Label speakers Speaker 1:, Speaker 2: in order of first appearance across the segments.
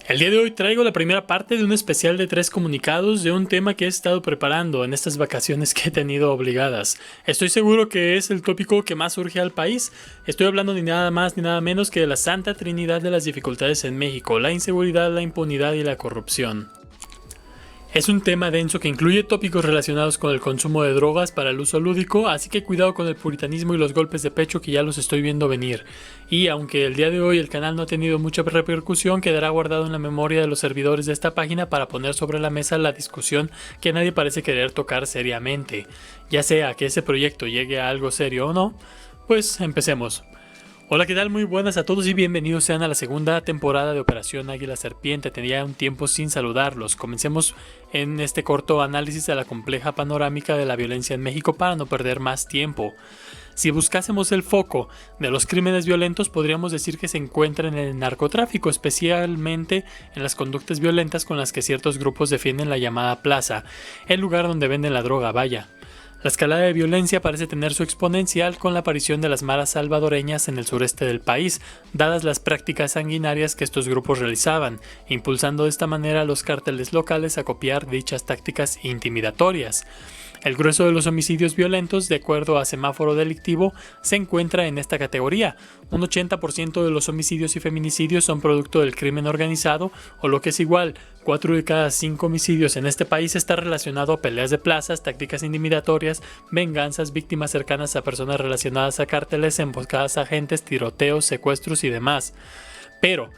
Speaker 1: El día de hoy traigo la primera parte de un especial de 3 comunicados de un tema que he estado preparando en estas vacaciones que he tenido obligadas. Estoy seguro que es el tópico que más urge al país. Estoy hablando ni nada más ni nada menos que de la santa trinidad de las dificultades en México: la inseguridad, la impunidad y la corrupción. Es un tema denso que incluye tópicos relacionados con el consumo de drogas para el uso lúdico, así que cuidado con el puritanismo y los golpes de pecho que ya los estoy viendo venir. Y aunque el día de hoy el canal no ha tenido mucha repercusión, quedará guardado en la memoria de los servidores de esta página para poner sobre la mesa la discusión que nadie parece querer tocar seriamente. Ya sea que ese proyecto llegue a algo serio o no, pues empecemos. Hola, ¿qué tal? Muy buenas a todos y bienvenidos sean a la segunda temporada de Operación Águila Serpiente. Tenía un tiempo sin saludarlos. Comencemos en este corto análisis de la compleja panorámica de la violencia en México para no perder más tiempo. Si buscásemos el foco de los crímenes violentos, podríamos decir que se encuentra en el narcotráfico, especialmente en las conductas violentas con las que ciertos grupos defienden la llamada plaza, el lugar donde venden la droga, vaya. La escalada de violencia parece tener su exponencial con la aparición de las maras salvadoreñas en el sureste del país, dadas las prácticas sanguinarias que estos grupos realizaban, impulsando de esta manera a los cárteles locales a copiar dichas tácticas intimidatorias. El grueso de los homicidios violentos, de acuerdo a semáforo delictivo, se encuentra en esta categoría. Un 80% de los homicidios y feminicidios son producto del crimen organizado, o lo que es igual, 4 de cada 5 homicidios en este país está relacionado a peleas de plazas, tácticas intimidatorias, venganzas, víctimas cercanas a personas relacionadas a cárteles, emboscadas a agentes, tiroteos, secuestros y demás. Pero,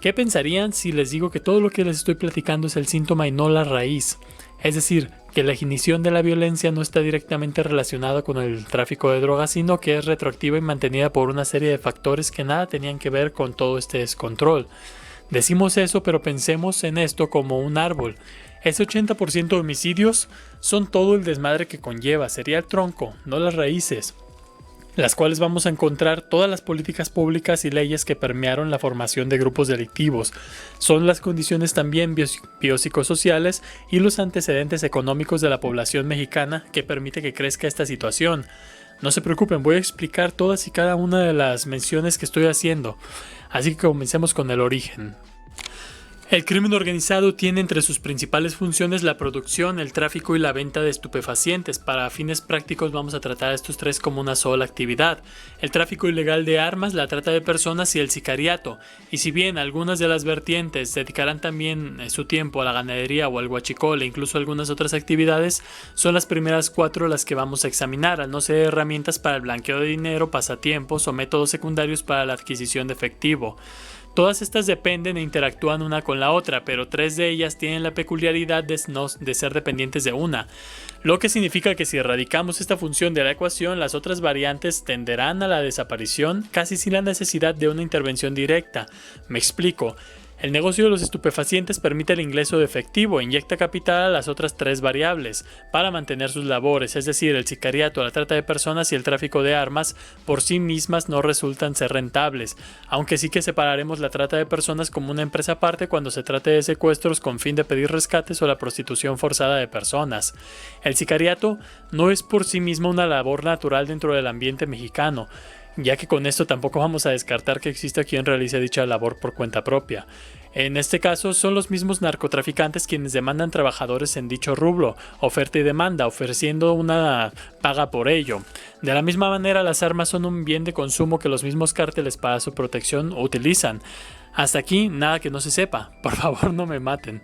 Speaker 1: ¿qué pensarían si les digo que todo lo que les estoy platicando es el síntoma y no la raíz? Es decir, que la ignición de la violencia no está directamente relacionada con el tráfico de drogas, sino que es retroactiva y mantenida por una serie de factores que nada tenían que ver con todo este descontrol. Decimos eso, pero pensemos en esto como un árbol. Ese 80% de homicidios son todo el desmadre que conlleva, sería el tronco, no las raíces, las cuales vamos a encontrar todas las políticas públicas y leyes que permearon la formación de grupos delictivos. Son las condiciones también biopsicosociales y los antecedentes económicos de la población mexicana que permite que crezca esta situación. No se preocupen, voy a explicar todas y cada una de las menciones que estoy haciendo. Así que comencemos con el origen. El crimen organizado tiene entre sus principales funciones la producción, el tráfico y la venta de estupefacientes. Para fines prácticos vamos a tratar a estos tres como una sola actividad: el tráfico ilegal de armas, la trata de personas y el sicariato. Y si bien algunas de las vertientes dedicarán también su tiempo a la ganadería o al huachicol e incluso algunas otras actividades, son las primeras 4 las que vamos a examinar, al no ser herramientas para el blanqueo de dinero, pasatiempos o métodos secundarios para la adquisición de efectivo. Todas estas dependen e interactúan una con la otra, pero 3 de ellas tienen la peculiaridad de ser dependientes de una, lo que significa que si erradicamos esta función de la ecuación, las otras variantes tenderán a la desaparición casi sin la necesidad de una intervención directa. Me explico. El negocio de los estupefacientes permite el ingreso de efectivo, inyecta capital a las otras 3 variables para mantener sus labores, es decir, el sicariato, la trata de personas y el tráfico de armas por sí mismas no resultan ser rentables, aunque sí que separaremos la trata de personas como una empresa aparte cuando se trate de secuestros con fin de pedir rescates o la prostitución forzada de personas. El sicariato no es por sí mismo una labor natural dentro del ambiente mexicano, ya que con esto tampoco vamos a descartar que exista quien realice dicha labor por cuenta propia. En este caso son los mismos narcotraficantes quienes demandan trabajadores en dicho rubro, oferta y demanda, ofreciendo una paga por ello. De la misma manera, las armas son un bien de consumo que los mismos cárteles para su protección utilizan. Hasta aquí nada que no se sepa, por favor no me maten.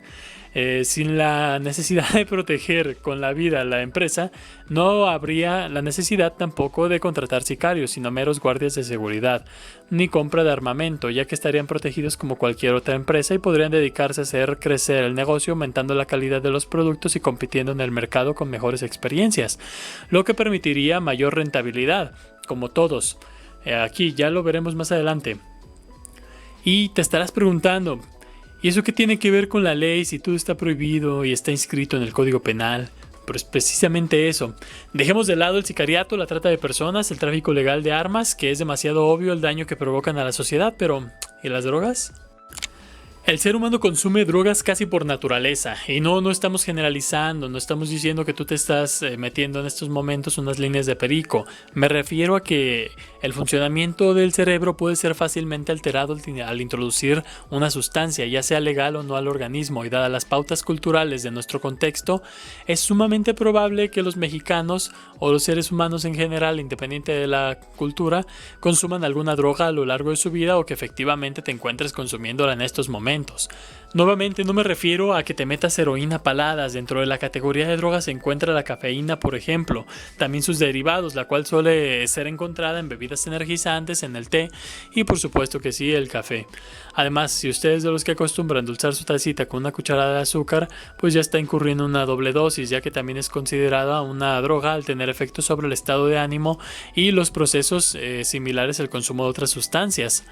Speaker 1: Sin la necesidad de proteger con la vida a la empresa, no habría la necesidad tampoco de contratar sicarios, sino meros guardias de seguridad, ni compra de armamento, ya que estarían protegidos como cualquier otra empresa y podrían dedicarse a hacer crecer el negocio, aumentando la calidad de los productos y compitiendo en el mercado con mejores experiencias, lo que permitiría mayor rentabilidad, como todos. Aquí ya lo veremos más adelante. Y te estarás preguntando, ¿y eso qué tiene que ver con la ley si todo está prohibido y está inscrito en el Código Penal? Pero es precisamente eso. Dejemos de lado el sicariato, la trata de personas, el tráfico legal de armas, que es demasiado obvio el daño que provocan a la sociedad, pero ¿y las drogas? El ser humano consume drogas casi por naturaleza y no estamos generalizando, no estamos diciendo que tú te estás metiendo en estos momentos unas líneas de perico. Me refiero a que el funcionamiento del cerebro puede ser fácilmente alterado al introducir una sustancia, ya sea legal o no al organismo, y dadas las pautas culturales de nuestro contexto, es sumamente probable que los mexicanos o los seres humanos en general, independiente de la cultura, consuman alguna droga a lo largo de su vida o que efectivamente te encuentres consumiéndola en estos momentos. Nuevamente, no me refiero a que te metas heroína paladas. Dentro de la categoría de drogas se encuentra la cafeína, por ejemplo, también sus derivados, la cual suele ser encontrada en bebidas energizantes, en el té y por supuesto que sí, el café. Además, si ustedes de los que acostumbran endulzar su tacita con una cucharada de azúcar, pues ya está incurriendo en una doble dosis, ya que también es considerada una droga al tener efectos sobre el estado de ánimo y los procesos similares al consumo de otras sustancias.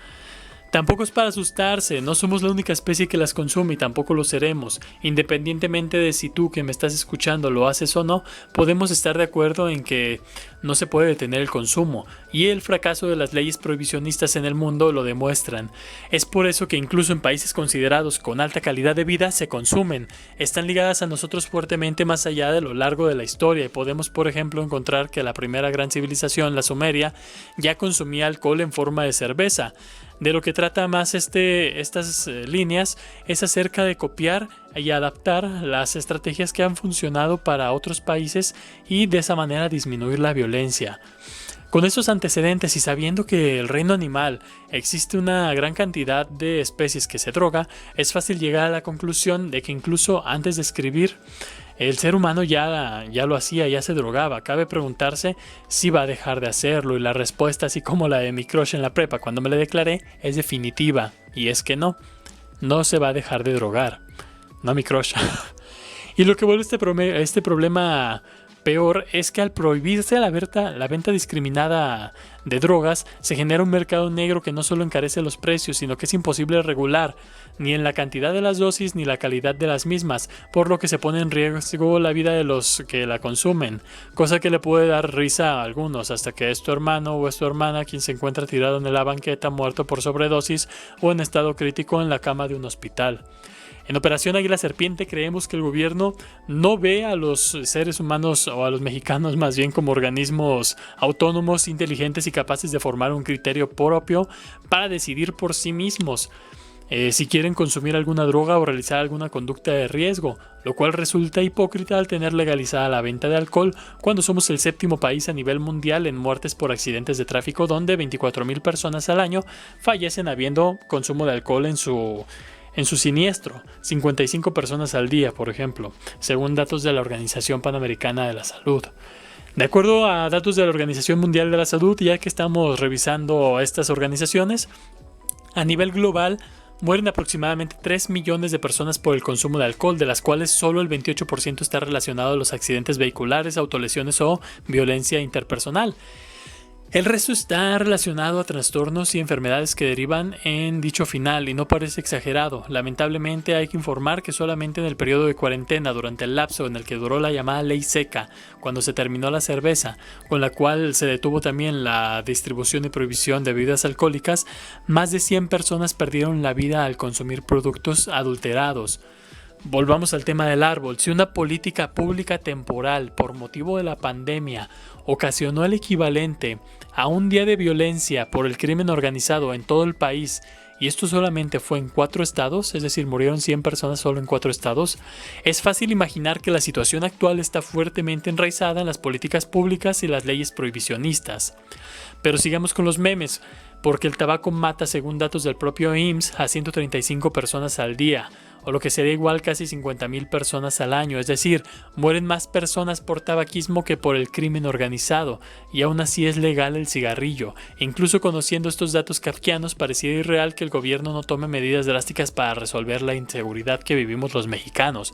Speaker 1: Tampoco es para asustarse, no somos la única especie que las consume y tampoco lo seremos. Independientemente de si tú que me estás escuchando lo haces o no, podemos estar de acuerdo en que no se puede detener el consumo, y el fracaso de las leyes prohibicionistas en el mundo lo demuestran. Es por eso que incluso en países considerados con alta calidad de vida se consumen. Están ligadas a nosotros fuertemente más allá de lo largo de la historia, y podemos por ejemplo encontrar que la primera gran civilización, la sumeria, ya consumía alcohol en forma de cerveza. De lo que trata más estas líneas es acerca de copiar y adaptar las estrategias que han funcionado para otros países y de esa manera disminuir la violencia. Con estos antecedentes y sabiendo que el reino animal existe una gran cantidad de especies que se droga, es fácil llegar a la conclusión de que incluso antes de escribir, el ser humano ya lo hacía, ya se drogaba. Cabe preguntarse si va a dejar de hacerlo, y la respuesta, así como la de mi crush en la prepa cuando me le declaré, es definitiva, y es que no se va a dejar de drogar. No, mi crush. Y lo que vuelve este problema peor es que al prohibirse la venta discriminada de drogas, se genera un mercado negro que no solo encarece los precios, sino que es imposible regular, ni en la cantidad de las dosis ni la calidad de las mismas, por lo que se pone en riesgo la vida de los que la consumen, cosa que le puede dar risa a algunos, hasta que es tu hermano o es tu hermana quien se encuentra tirado en la banqueta muerto por sobredosis o en estado crítico en la cama de un hospital. En Operación Águila Serpiente creemos que el gobierno no ve a los seres humanos, o a los mexicanos más bien, como organismos autónomos, inteligentes y capaces de formar un criterio propio para decidir por sí mismos si quieren consumir alguna droga o realizar alguna conducta de riesgo, lo cual resulta hipócrita al tener legalizada la venta de alcohol cuando somos el séptimo país a nivel mundial en muertes por accidentes de tráfico, donde 24,000 personas al año fallecen habiendo consumo de alcohol en su siniestro, 55 personas al día, por ejemplo, según datos de la Organización Panamericana de la Salud. De acuerdo a datos de la Organización Mundial de la Salud, ya que estamos revisando estas organizaciones, a nivel global mueren aproximadamente 3 millones de personas por el consumo de alcohol, de las cuales solo el 28% está relacionado a los accidentes vehiculares, autolesiones o violencia interpersonal. El resto está relacionado a trastornos y enfermedades que derivan en dicho final, y no parece exagerado. Lamentablemente hay que informar que solamente en el periodo de cuarentena, durante el lapso en el que duró la llamada ley seca, cuando se terminó la cerveza, con la cual se detuvo también la distribución y prohibición de bebidas alcohólicas, más de 100 personas perdieron la vida al consumir productos adulterados. Volvamos al tema del árbol. Si una política pública temporal por motivo de la pandemia ocasionó el equivalente a un día de violencia por el crimen organizado en todo el país, y esto solamente fue en 4 estados, es decir, murieron 100 personas solo en 4 estados, es fácil imaginar que la situación actual está fuertemente enraizada en las políticas públicas y las leyes prohibicionistas. Pero sigamos con los memes, porque el tabaco mata, según datos del propio IMSS, a 135 personas al día, o lo que sería igual casi 50,000 personas al año, es decir, mueren más personas por tabaquismo que por el crimen organizado, y aún así es legal el cigarrillo. Incluso conociendo estos datos kafkianos, pareciera irreal que el gobierno no tome medidas drásticas para resolver la inseguridad que vivimos los mexicanos,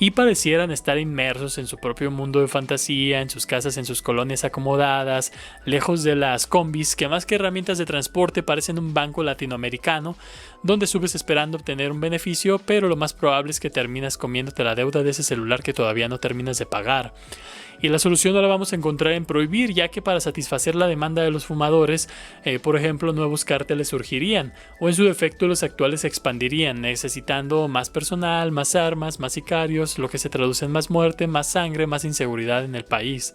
Speaker 1: y parecieran estar inmersos en su propio mundo de fantasía, en sus casas, en sus colonias acomodadas, lejos de las combis, que más que herramientas de transporte parecen un banco latinoamericano, donde subes esperando obtener un beneficio, pero lo más probable es que terminas comiéndote la deuda de ese celular que todavía no terminas de pagar. Y la solución no la vamos a encontrar en prohibir, ya que para satisfacer la demanda de los fumadores, por ejemplo, nuevos cárteles surgirían, o en su defecto los actuales se expandirían, necesitando más personal, más armas, más sicarios, lo que se traduce en más muerte, más sangre, más inseguridad en el país.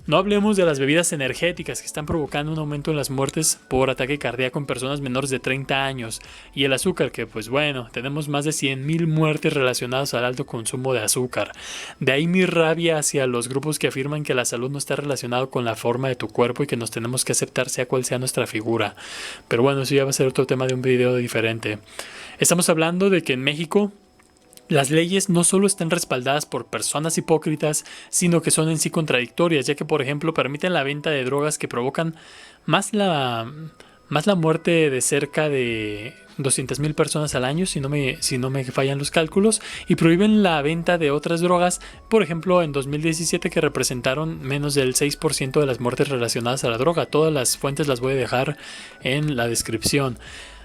Speaker 1: No hablemos de las bebidas energéticas que están provocando un aumento en las muertes por ataque cardíaco en personas menores de 30 años y el azúcar que pues bueno, tenemos más de 100,000 muertes relacionadas al alto consumo de azúcar. De ahí mi rabia hacia los grupos que afirman que la salud no está relacionada con la forma de tu cuerpo y que nos tenemos que aceptar sea cual sea nuestra figura. Pero bueno, eso ya va a ser otro tema de un video diferente. Estamos hablando de que en México las leyes no solo están respaldadas por personas hipócritas, sino que son en sí contradictorias, ya que por ejemplo permiten la venta de drogas que provocan más la muerte de cerca de 200,000 personas al año, si no me fallan los cálculos, y prohíben la venta de otras drogas, por ejemplo en 2017 que representaron menos del 6% de las muertes relacionadas a la droga. Todas las fuentes las voy a dejar en la descripción.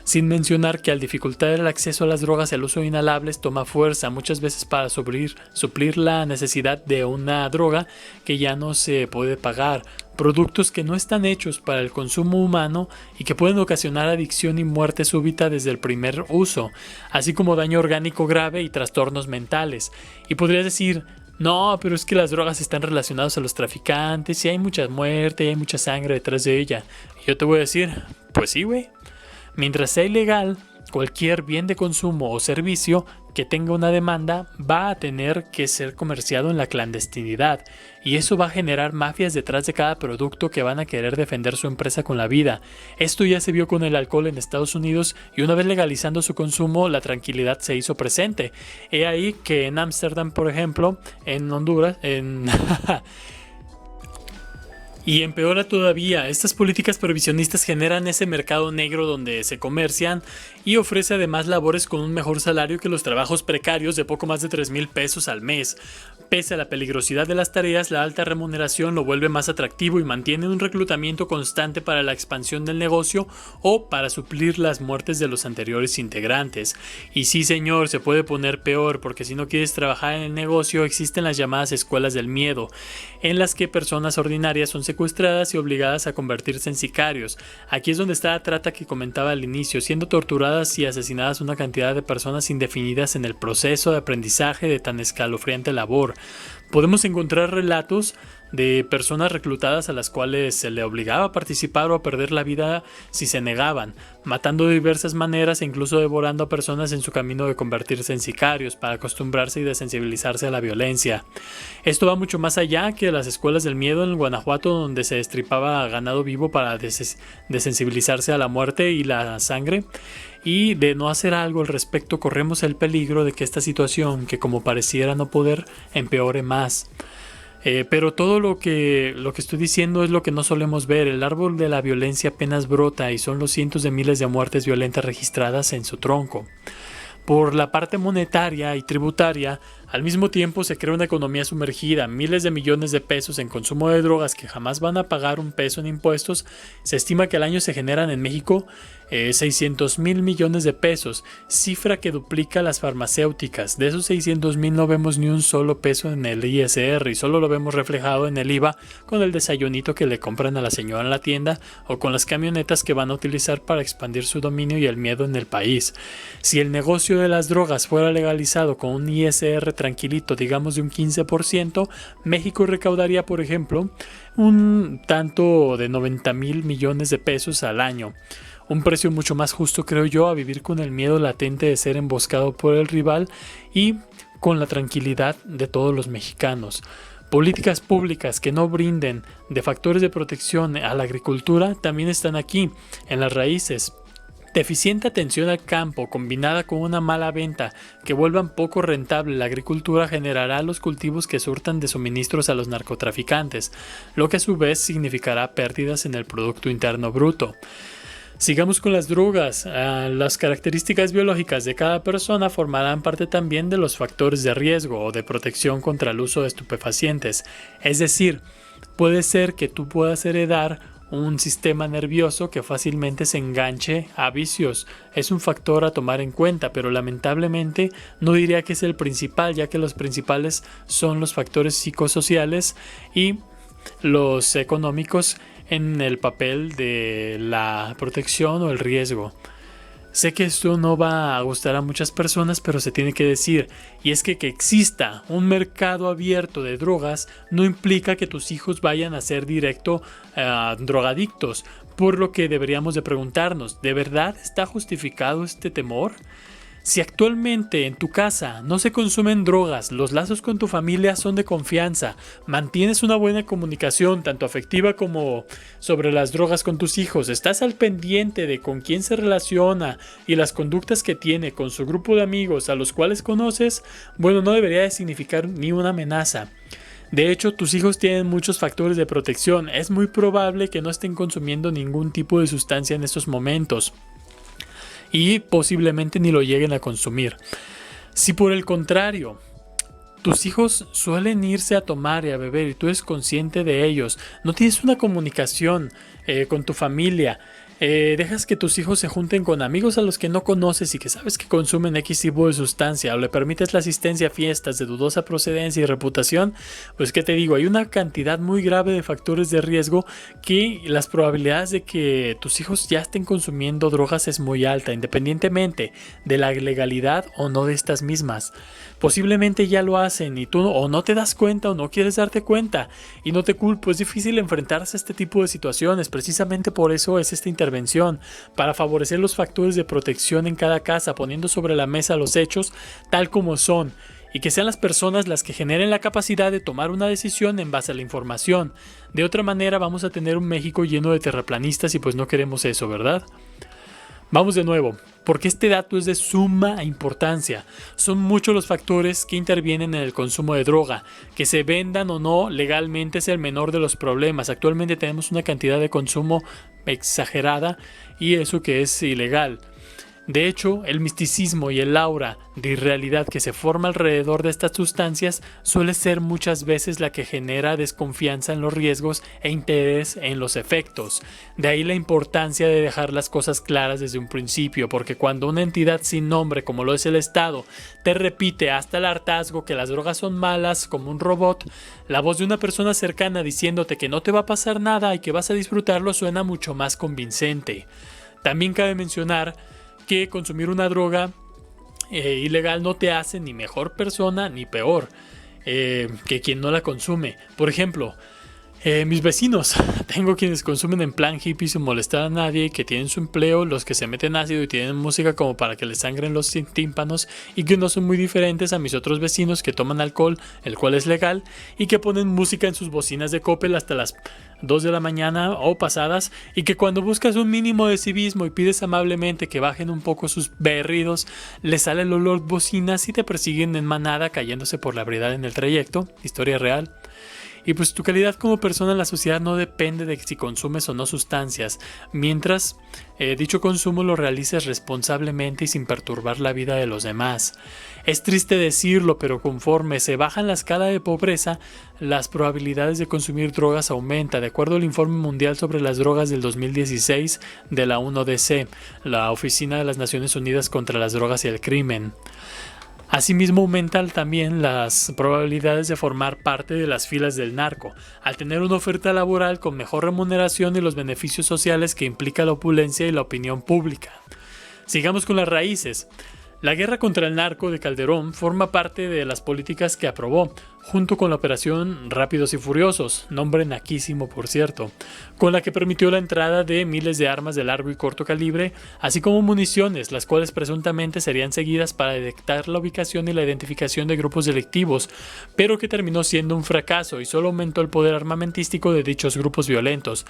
Speaker 1: Sin mencionar que al dificultar el acceso a las drogas el uso de inhalables toma fuerza, muchas veces para suplir la necesidad de una droga que ya no se puede pagar. Productos que no están hechos para el consumo humano y que pueden ocasionar adicción y muerte súbita desde el primer uso, así como daño orgánico grave y trastornos mentales. Y podrías decir, no, pero es que las drogas están relacionadas a los traficantes y hay mucha muerte y hay mucha sangre detrás de ella. Y yo te voy a decir, pues sí, güey. Mientras sea ilegal, cualquier bien de consumo o servicio que tenga una demanda va a tener que ser comerciado en la clandestinidad, y eso va a generar mafias detrás de cada producto que van a querer defender su empresa con la vida. Esto ya se vio con el alcohol en Estados Unidos, y una vez legalizando su consumo, la tranquilidad se hizo presente. He ahí que en Ámsterdam, por ejemplo, en Honduras, Y empeora todavía, estas políticas prohibicionistas generan ese mercado negro donde se comercian y ofrece además labores con un mejor salario que los trabajos precarios de poco más de 3,000 pesos al mes. Pese a la peligrosidad de las tareas, la alta remuneración lo vuelve más atractivo y mantiene un reclutamiento constante para la expansión del negocio o para suplir las muertes de los anteriores integrantes. Y sí, señor, se puede poner peor, porque si no quieres trabajar en el negocio existen las llamadas escuelas del miedo, en las que personas ordinarias son secuestradas y obligadas a convertirse en sicarios. Aquí es donde está la trata que comentaba al inicio, siendo torturadas y asesinadas una cantidad de personas indefinidas en el proceso de aprendizaje de tan escalofriante labor. Podemos encontrar relatos de personas reclutadas a las cuales se le obligaba a participar o a perder la vida si se negaban, matando de diversas maneras e incluso devorando a personas en su camino de convertirse en sicarios para acostumbrarse y desensibilizarse a la violencia. Esto va mucho más allá que las escuelas del miedo en Guanajuato, donde se destripaba ganado vivo para desensibilizarse a la muerte y la sangre. Y de no hacer algo al respecto corremos el peligro de que esta situación, que como pareciera no poder, empeore más. Pero todo lo que estoy diciendo es lo que no solemos ver. El árbol de la violencia apenas brota y son los cientos de miles de muertes violentas registradas en su tronco. Por la parte monetaria y tributaria, al mismo tiempo se crea una economía sumergida, miles de millones de pesos en consumo de drogas que jamás van a pagar un peso en impuestos. Se estima que al año se generan en México 600,000 millones de pesos, cifra que duplica las farmacéuticas. De esos 600,000 no vemos ni un solo peso en el ISR y solo lo vemos reflejado en el IVA con el desayunito que le compran a la señora en la tienda o con las camionetas que van a utilizar para expandir su dominio y el miedo en el país. Si el negocio de las drogas fuera legalizado con un ISR tranquilito, digamos de un 15%, México recaudaría, por ejemplo, un tanto de 90,000 millones de pesos al año. Un precio mucho más justo, creo yo, a vivir con el miedo latente de ser emboscado por el rival y con la tranquilidad de todos los mexicanos. Políticas públicas que no brinden de factores de protección a la agricultura también están aquí, en las raíces. Deficiente atención al campo combinada con una mala venta que vuelvan poco rentable la agricultura generará los cultivos que surtan de suministros a los narcotraficantes, lo que a su vez significará pérdidas en el Producto Interno Bruto. Sigamos con las drogas. Las características biológicas de cada persona formarán parte también de los factores de riesgo o de protección contra el uso de estupefacientes. Es decir, puede ser que tú puedas heredar un sistema nervioso que fácilmente se enganche a vicios. Es un factor a tomar en cuenta, pero lamentablemente no diría que es el principal, ya que los principales son los factores psicosociales y los económicos en el papel de la protección o el riesgo. Sé que esto no va a gustar a muchas personas, pero se tiene que decir, y es que exista un mercado abierto de drogas no implica que tus hijos vayan a ser directo drogadictos, por lo que deberíamos de preguntarnos, ¿de verdad está justificado este temor? Si actualmente en tu casa no se consumen drogas, los lazos con tu familia son de confianza, mantienes una buena comunicación tanto afectiva como sobre las drogas con tus hijos, estás al pendiente de con quién se relaciona y las conductas que tiene con su grupo de amigos a los cuales conoces, bueno, no debería de significar ni una amenaza. De hecho, tus hijos tienen muchos factores de protección, es muy probable que no estén consumiendo ningún tipo de sustancia en estos momentos y posiblemente ni lo lleguen a consumir. Si por el contrario tus hijos suelen irse a tomar y a beber y tú eres consciente de ellos, no tienes una comunicación con tu familia, dejas que tus hijos se junten con amigos a los que no conoces y que sabes que consumen X tipo de sustancia, o le permites la asistencia a fiestas de dudosa procedencia y reputación, pues qué te digo, hay una cantidad muy grave de factores de riesgo que las probabilidades de que tus hijos ya estén consumiendo drogas es muy alta, independientemente de la legalidad o no de estas mismas. Posiblemente ya lo hacen y tú o no te das cuenta o no quieres darte cuenta, y no te culpo, es difícil enfrentarse a este tipo de situaciones, precisamente por eso es esta intervención, para favorecer los factores de protección en cada casa, poniendo sobre la mesa los hechos tal como son, y que sean las personas las que generen la capacidad de tomar una decisión en base a la información. De otra manera vamos a tener un México lleno de terraplanistas y pues no queremos eso, ¿verdad? Vamos de nuevo, porque este dato es de suma importancia. Son muchos los factores que intervienen en el consumo de droga. Que se vendan o no legalmente es el menor de los problemas. Actualmente tenemos una cantidad de consumo exagerada y eso que es ilegal. De hecho, el misticismo y el aura de irrealidad que se forma alrededor de estas sustancias suele ser muchas veces la que genera desconfianza en los riesgos e interés en los efectos. De ahí la importancia de dejar las cosas claras desde un principio, porque cuando una entidad sin nombre, como lo es el Estado, te repite hasta el hartazgo que las drogas son malas como un robot, la voz de una persona cercana diciéndote que no te va a pasar nada y que vas a disfrutarlo suena mucho más convincente. También cabe mencionar que consumir una droga ilegal no te hace ni mejor persona ni peor que quien no la consume. Por ejemplo, mis vecinos, tengo quienes consumen en plan hippie sin molestar a nadie, que tienen su empleo, los que se meten ácido y tienen música como para que les sangren los tímpanos, y que no son muy diferentes a mis otros vecinos que toman alcohol, el cual es legal, y que ponen música en sus bocinas de Coppel hasta las 2 de la mañana o pasadas, y que cuando buscas un mínimo de civismo y pides amablemente que bajen un poco sus berridos, les sale el olor bocinas y te persiguen en manada cayéndose por la ebriedad en el trayecto. Historia real. Y pues tu calidad como persona en la sociedad no depende de si consumes o no sustancias, mientras dicho consumo lo realices responsablemente y sin perturbar la vida de los demás. Es triste decirlo, pero conforme se baja en la escala de pobreza, las probabilidades de consumir drogas aumenta, de acuerdo al Informe Mundial sobre las Drogas del 2016 de la UNODC, la Oficina de las Naciones Unidas contra las Drogas y el Crimen. Asimismo aumentan también las probabilidades de formar parte de las filas del narco, al tener una oferta laboral con mejor remuneración y los beneficios sociales que implica la opulencia y la opinión pública. Sigamos con las raíces. La guerra contra el narco de Calderón forma parte de las políticas que aprobó, junto con la operación Rápidos y Furiosos, nombre naquísimo por cierto, con la que permitió la entrada de miles de armas de largo y corto calibre, así como municiones, las cuales presuntamente serían seguidas para detectar la ubicación y la identificación de grupos delictivos, pero que terminó siendo un fracaso y solo aumentó el poder armamentístico de dichos grupos violentos.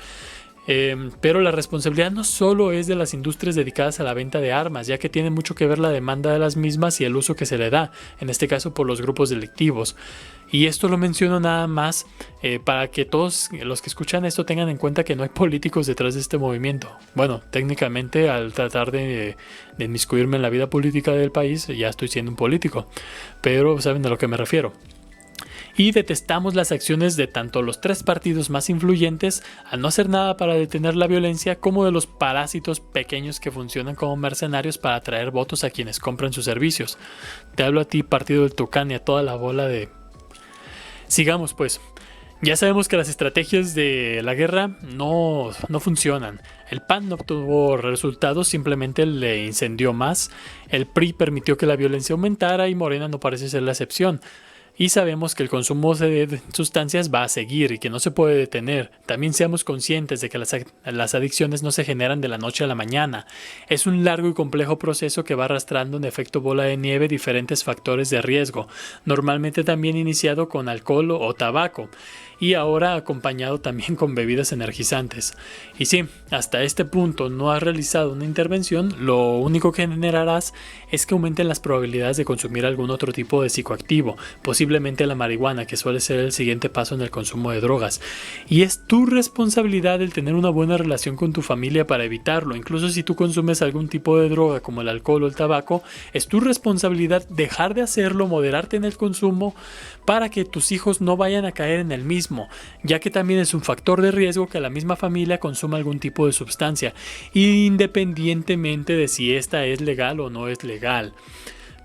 Speaker 1: Pero la responsabilidad no solo es de las industrias dedicadas a la venta de armas, ya que tiene mucho que ver la demanda de las mismas y el uso que se le da, en este caso por los grupos delictivos. Y esto lo menciono nada más para que todos los que escuchan esto tengan en cuenta que no hay políticos detrás de este movimiento. Bueno, técnicamente al tratar de inmiscuirme en la vida política del país ya estoy siendo un político, pero saben a lo que me refiero. Y detestamos las acciones de tanto los tres partidos más influyentes al no hacer nada para detener la violencia, como de los parásitos pequeños que funcionan como mercenarios para atraer votos a quienes compran sus servicios. Te hablo a ti, partido del Tucán, y a toda la bola de... Sigamos pues. Ya sabemos que las estrategias de la guerra no funcionan. El PAN no obtuvo resultados, simplemente le incendió más. El PRI permitió que la violencia aumentara y Morena no parece ser la excepción. Y sabemos que el consumo de sustancias va a seguir y que no se puede detener. También seamos conscientes de que las adicciones no se generan de la noche a la mañana. Es un largo y complejo proceso que va arrastrando en efecto bola de nieve diferentes factores de riesgo, normalmente también iniciado con alcohol o tabaco, y ahora acompañado también con bebidas energizantes. Y sí, hasta este punto no has realizado una intervención, lo único que generarás es que aumenten las probabilidades de consumir algún otro tipo de psicoactivo, posiblemente la marihuana, que suele ser el siguiente paso en el consumo de drogas. Y es tu responsabilidad el tener una buena relación con tu familia para evitarlo. Incluso si tú consumes algún tipo de droga como el alcohol o el tabaco, es tu responsabilidad dejar de hacerlo, moderarte en el consumo para que tus hijos no vayan a caer en el mismo, ya que también es un factor de riesgo que la misma familia consuma algún tipo de sustancia, independientemente de si esta es legal o no es legal.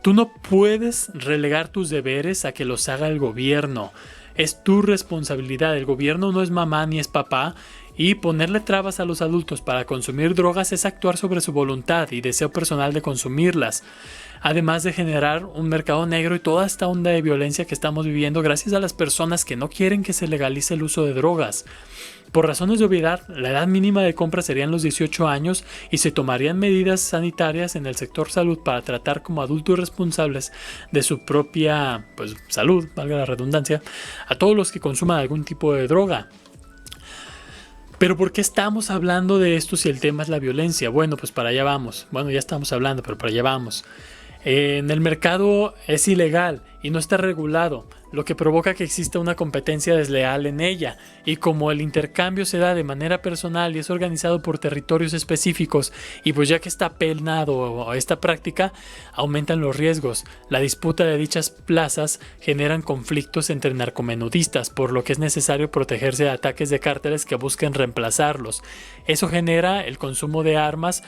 Speaker 1: Tú no puedes relegar tus deberes a que los haga el gobierno. Es tu responsabilidad. El gobierno no es mamá ni es papá, y ponerle trabas a los adultos para consumir drogas es actuar sobre su voluntad y deseo personal de consumirlas, además de generar un mercado negro y toda esta onda de violencia que estamos viviendo gracias a las personas que no quieren que se legalice el uso de drogas. Por razones de obviedad, la edad mínima de compra serían los 18 años y se tomarían medidas sanitarias en el sector salud para tratar como adultos responsables de su propia salud, valga la redundancia, a todos los que consuman algún tipo de droga. Pero ¿por qué estamos hablando de esto si el tema es la violencia? Bueno, pues para allá vamos. Bueno, ya estamos hablando, pero para allá vamos. En el mercado es ilegal y no está regulado, lo que provoca que exista una competencia desleal en ella, y como el intercambio se da de manera personal y es organizado por territorios específicos, y pues ya que está penado esta práctica, aumentan los riesgos. La disputa de dichas plazas generan conflictos entre narcomenudistas, por lo que es necesario protegerse de ataques de cárteles que busquen reemplazarlos. Eso genera el consumo de armas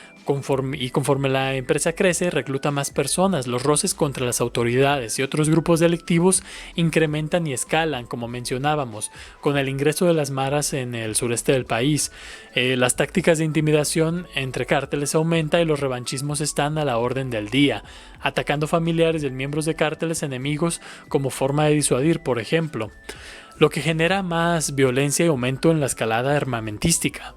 Speaker 1: y conforme la empresa crece, recluta más personas. Los roces contra las autoridades y otros grupos delictivos incrementan y escalan, como mencionábamos, con el ingreso de las maras en el sureste del país. Las tácticas de intimidación entre cárteles aumentan y los revanchismos están a la orden del día, atacando familiares de miembros de cárteles enemigos como forma de disuadir, por ejemplo, lo que genera más violencia y aumento en la escalada armamentística.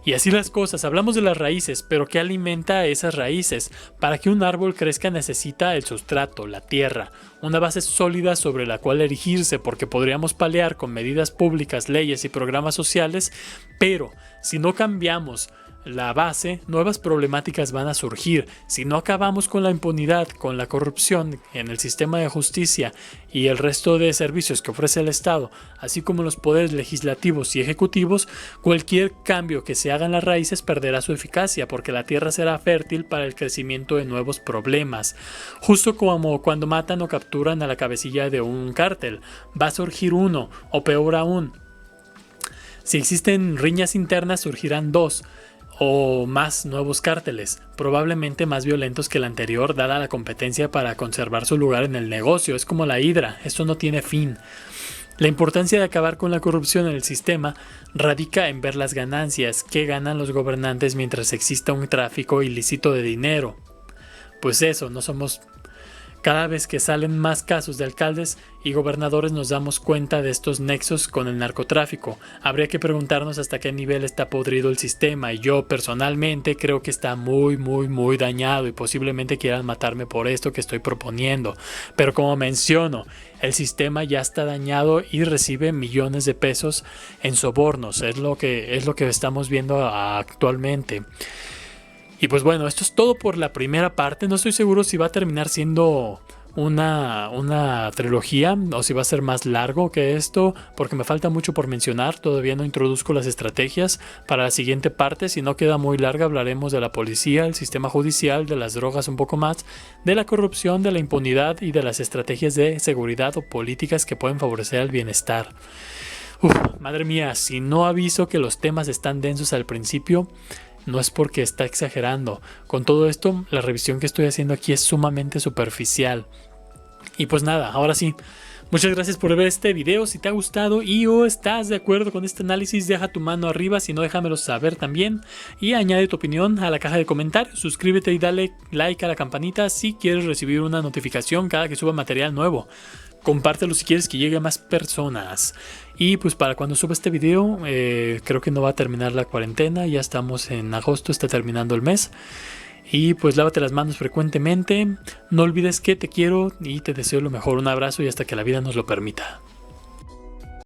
Speaker 1: Y así las cosas. Hablamos de las raíces, pero ¿qué alimenta a esas raíces? Para que un árbol crezca necesita el sustrato, la tierra, una base sólida sobre la cual erigirse, porque podríamos paliar con medidas públicas, leyes y programas sociales, pero si no cambiamos la base, nuevas problemáticas van a surgir. Si no acabamos con la impunidad, con la corrupción en el sistema de justicia y el resto de servicios que ofrece el Estado, así como los poderes legislativos y ejecutivos, cualquier cambio que se haga en las raíces perderá su eficacia, porque la tierra será fértil para el crecimiento de nuevos problemas. Justo como cuando matan o capturan a la cabecilla de un cártel, va a surgir uno, o peor aún, si existen riñas internas surgirán dos o más nuevos cárteles, probablemente más violentos que el anterior, dada la competencia para conservar su lugar en el negocio. Es como la hidra, esto no tiene fin. La importancia de acabar con la corrupción en el sistema radica en ver las ganancias que ganan los gobernantes mientras exista un tráfico ilícito de dinero. Pues eso, no somos... Cada vez que salen más casos de alcaldes y gobernadores nos damos cuenta de estos nexos con el narcotráfico. Habría que preguntarnos hasta qué nivel está podrido el sistema, y yo personalmente creo que está muy dañado y posiblemente quieran matarme por esto que estoy proponiendo. Pero como menciono, el sistema ya está dañado y recibe millones de pesos en sobornos. Es lo que estamos viendo actualmente. Y pues bueno, esto es todo por la primera parte. No estoy seguro si va a terminar siendo una trilogía o si va a ser más largo que esto, porque me falta mucho por mencionar. Todavía no introduzco las estrategias para la siguiente parte. Si no queda muy larga, hablaremos de la policía, el sistema judicial, de las drogas un poco más, de la corrupción, de la impunidad y de las estrategias de seguridad o políticas que pueden favorecer el bienestar. Madre mía, si no aviso que los temas están densos al principio, no es porque está exagerando. Con todo esto, la revisión que estoy haciendo aquí es sumamente superficial. Y pues nada, ahora sí. Muchas gracias por ver este video. Si te ha gustado y o estás de acuerdo con este análisis, deja tu mano arriba. Si no, déjamelo saber también. Y añade tu opinión a la caja de comentarios. Suscríbete y dale like a la campanita si quieres recibir una notificación cada que suba material nuevo. Compártelo si quieres que llegue a más personas. Y pues para cuando suba este video, creo que no va a terminar la cuarentena. Ya estamos en agosto, está terminando el mes. Y pues lávate las manos frecuentemente. No olvides que te quiero y te deseo lo mejor. Un abrazo y hasta que la vida nos lo permita.